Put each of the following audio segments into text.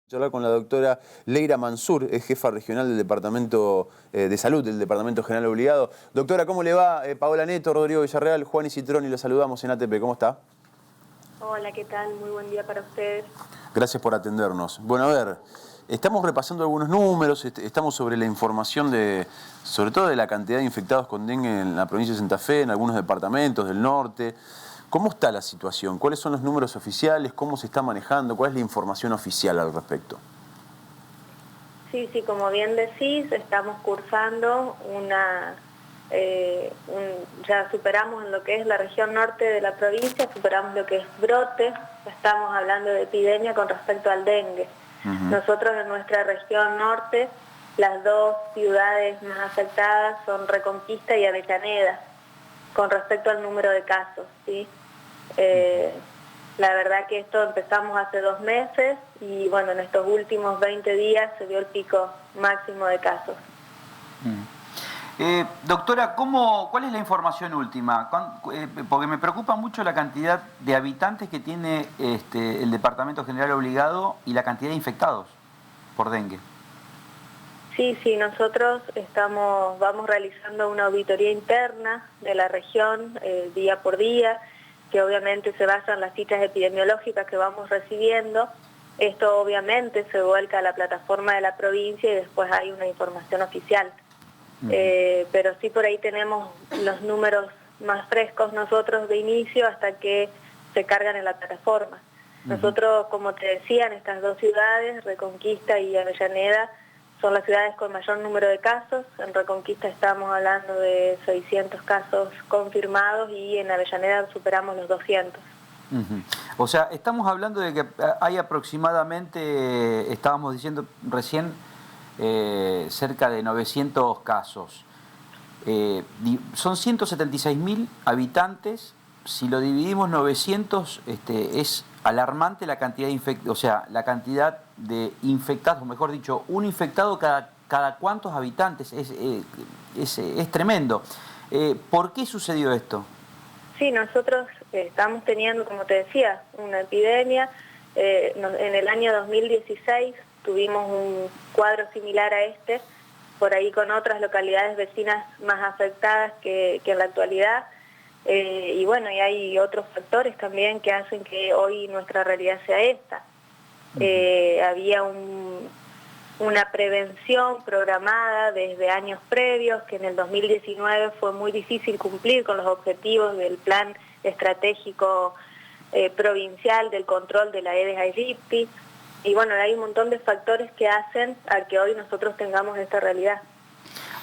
Charlar con la doctora Leira Mansur, es jefa regional del Departamento de Salud del Departamento General Obligado. Doctora, ¿cómo le va? Paola Neto, Rodrigo Villarreal, Juan Citrón y los saludamos en ATP. ¿Cómo está? Hola, ¿qué tal? Muy buen día para ustedes. Gracias por atendernos. Bueno, a ver, estamos repasando algunos números, estamos sobre la información sobre todo de la cantidad de infectados con dengue en la provincia de Santa Fe, en algunos departamentos del norte. ¿Cómo está la situación? ¿Cuáles son los números oficiales? ¿Cómo se está manejando? ¿Cuál es la información oficial al respecto? Sí, como bien decís, estamos cursando ya superamos en lo que es la región norte de la provincia, superamos lo que es brote, estamos hablando de epidemia con respecto al dengue. Nosotros en nuestra región norte, las dos ciudades más afectadas son Reconquista y Avellaneda, con respecto al número de casos, ¿sí? La verdad que esto empezamos hace 2 meses y bueno, en estos últimos 20 días se dio el pico máximo de casos. Doctora, ¿cuál es la información última? Porque me preocupa mucho la cantidad de habitantes que tiene el Departamento General Obligado y la cantidad de infectados por dengue. Sí, nosotros vamos realizando una auditoría interna de la región día por día, que obviamente se basa en las citas epidemiológicas que vamos recibiendo. Esto obviamente se vuelca a la plataforma de la provincia y después hay una información oficial. Pero sí por ahí tenemos los números más frescos nosotros de inicio hasta que se cargan en la plataforma. Nosotros, como te decía, en estas dos ciudades, Reconquista y Avellaneda, son las ciudades con mayor número de casos. En Reconquista estamos hablando de 600 casos confirmados y en Avellaneda superamos los 200. O sea, estamos hablando de que hay aproximadamente, estábamos diciendo recién, cerca de 900 casos. Son 176.000 habitantes. Si lo dividimos 900, es alarmante la cantidad de infectados, o sea, la cantidad de infectados, o mejor dicho, un infectado cada cuántos habitantes. Es tremendo. ¿Por qué sucedió esto? Sí, nosotros estamos teniendo, como te decía, una epidemia. En el año 2016 tuvimos un cuadro similar a este, por ahí con otras localidades vecinas más afectadas que en la actualidad. Y bueno, y hay otros factores también que hacen que hoy nuestra realidad sea esta. Había una prevención programada desde años previos, que en el 2019 fue muy difícil cumplir con los objetivos del plan estratégico provincial del control de la Aedes aegypti. Y bueno, hay un montón de factores que hacen a que hoy nosotros tengamos esta realidad.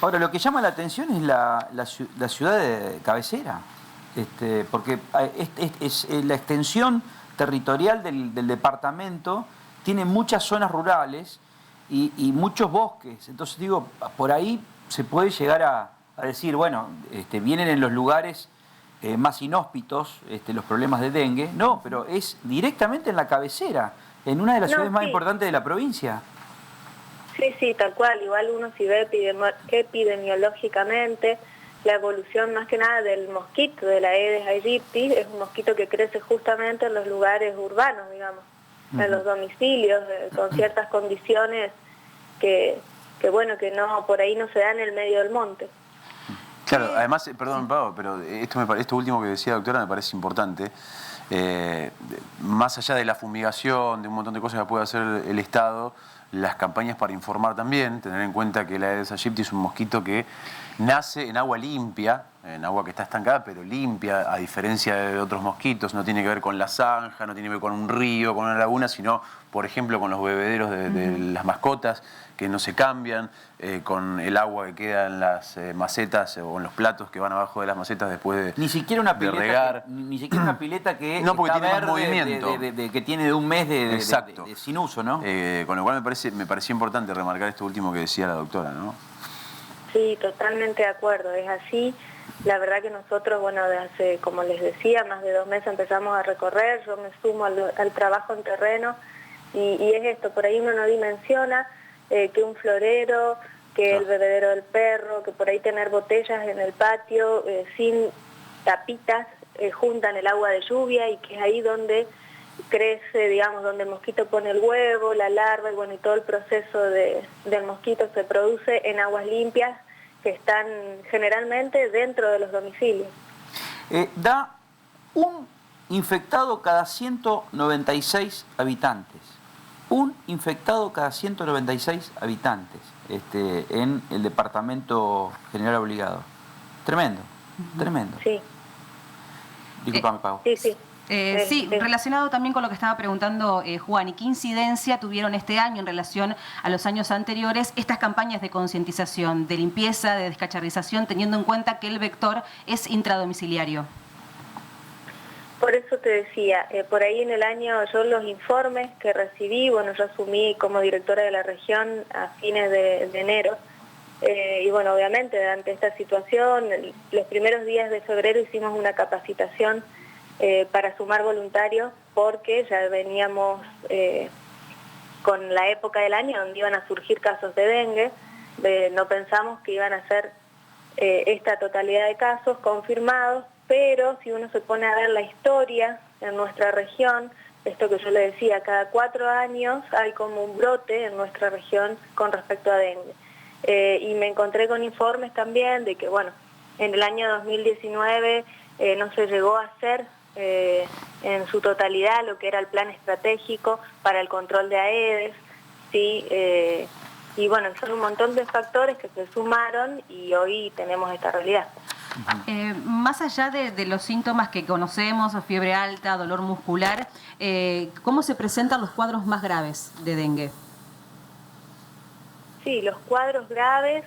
Ahora, lo que llama la atención es la ciudad de cabecera, porque la extensión territorial del departamento tiene muchas zonas rurales y muchos bosques. Entonces digo, por ahí se puede llegar a decir, bueno, vienen en los lugares más inhóspitos los problemas de dengue. No, pero es directamente en la cabecera, en una de las ciudades más importantes de la provincia. Sí, tal cual. Igual uno si ve epidemiológicamente la evolución más que nada del mosquito, de la Aedes aegypti, es un mosquito que crece justamente en los lugares urbanos, digamos, en los domicilios, con ciertas condiciones que bueno, que no, por ahí no se da en el medio del monte. Claro, además, perdón, Pau, pero esto último que decía, doctora, me parece importante. Más allá de la fumigación, de un montón de cosas que puede hacer el Estado, las campañas para informar también, tener en cuenta que la Aedes aegypti es un mosquito que nace en agua limpia, en agua que está estancada, pero limpia, a diferencia de otros mosquitos. No tiene que ver con la zanja, no tiene que ver con un río, con una laguna, sino, por ejemplo, con los bebederos de las mascotas, que no se cambian, con el agua que queda en las macetas o en los platos que van abajo de las macetas después de ni siquiera una pileta regar. Ni siquiera una pileta que no, porque está tiene verde, más movimiento. que tiene de un mes de sin uso, ¿no? Con lo cual me pareció importante remarcar esto último que decía la doctora, ¿no? Sí, totalmente de acuerdo, es así. La verdad que nosotros, bueno, desde hace, como les decía, más de 2 meses empezamos a recorrer, yo me sumo al trabajo en terreno y es esto, por ahí uno no dimensiona que un florero, que el bebedero del perro, que por ahí tener botellas en el patio sin tapitas juntan el agua de lluvia y que es ahí donde crece, digamos, donde el mosquito pone el huevo, la larva, y bueno, y todo el proceso del mosquito se produce en aguas limpias que están generalmente dentro de los domicilios. Da un infectado cada 196 habitantes. Un infectado cada 196 habitantes en el departamento general obligado. Tremendo, tremendo. Sí. Disculpame, Pau. Sí, sí. Sí, relacionado también con lo que estaba preguntando Juan, ¿y qué incidencia tuvieron este año en relación a los años anteriores estas campañas de concientización, de limpieza, de descacharrización, teniendo en cuenta que el vector es intradomiciliario? Por eso te decía, por ahí en el año yo los informes que recibí, bueno, yo asumí como directora de la región a fines de enero, y bueno, obviamente ante esta situación, los primeros días de febrero hicimos una capacitación para sumar voluntarios porque ya veníamos con la época del año donde iban a surgir casos de dengue, no pensamos que iban a ser esta totalidad de casos confirmados, pero si uno se pone a ver la historia en nuestra región, esto que yo le decía, cada 4 años hay como un brote en nuestra región con respecto a dengue. Y me encontré con informes también de que, bueno, en el año 2019 no se llegó a hacer en su totalidad lo que era el plan estratégico para el control de Aedes, ¿sí? Y bueno, son un montón de factores que se sumaron y hoy tenemos esta realidad. Más allá de los síntomas que conocemos, fiebre alta, dolor muscular, ¿cómo se presentan los cuadros más graves de dengue? Sí, los cuadros graves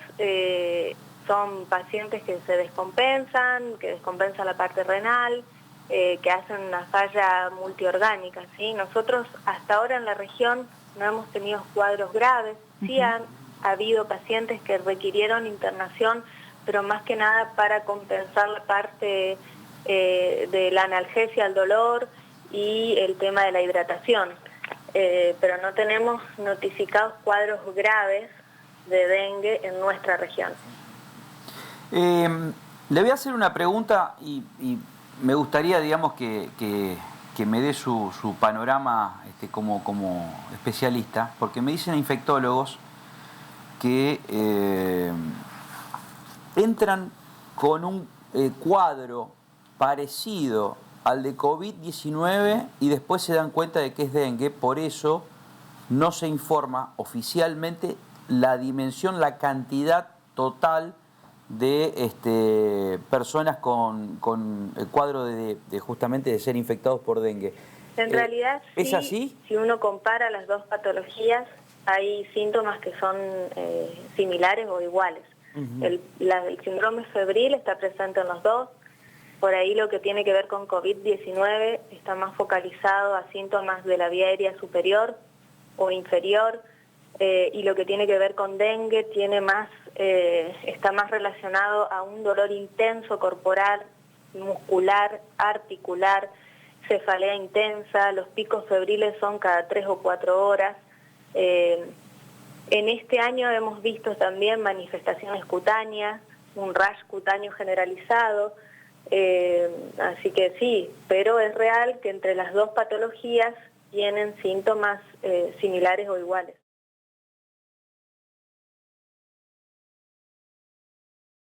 son pacientes que se descompensan, que descompensan la parte renal, que hacen una falla multiorgánica, ¿sí? Nosotros hasta ahora en la región no hemos tenido cuadros graves, sí han habido pacientes que requirieron internación, pero más que nada para compensar la parte de la analgesia al dolor y el tema de la hidratación. Pero no tenemos notificados cuadros graves de dengue en nuestra región. Le voy a hacer una pregunta y me gustaría, digamos, que me dé su panorama como especialista, porque me dicen infectólogos que entran con un cuadro parecido al de COVID-19 y después se dan cuenta de que es dengue, por eso no se informa oficialmente la dimensión, la cantidad total de personas con el cuadro de justamente de ser infectados por dengue. En realidad, ¿es sí, así? Si uno compara las dos patologías, hay síntomas que son similares o iguales. El síndrome febril está presente en los dos. Por ahí lo que tiene que ver con COVID-19 está más focalizado a síntomas de la vía aérea superior o inferior, y lo que tiene que ver con dengue tiene más, está más relacionado a un dolor intenso corporal, muscular, articular, cefalea intensa, los picos febriles son cada 3 o 4 horas. En este año hemos visto también manifestaciones cutáneas, un rash cutáneo generalizado, así que sí, pero es real que entre las dos patologías tienen síntomas similares o iguales.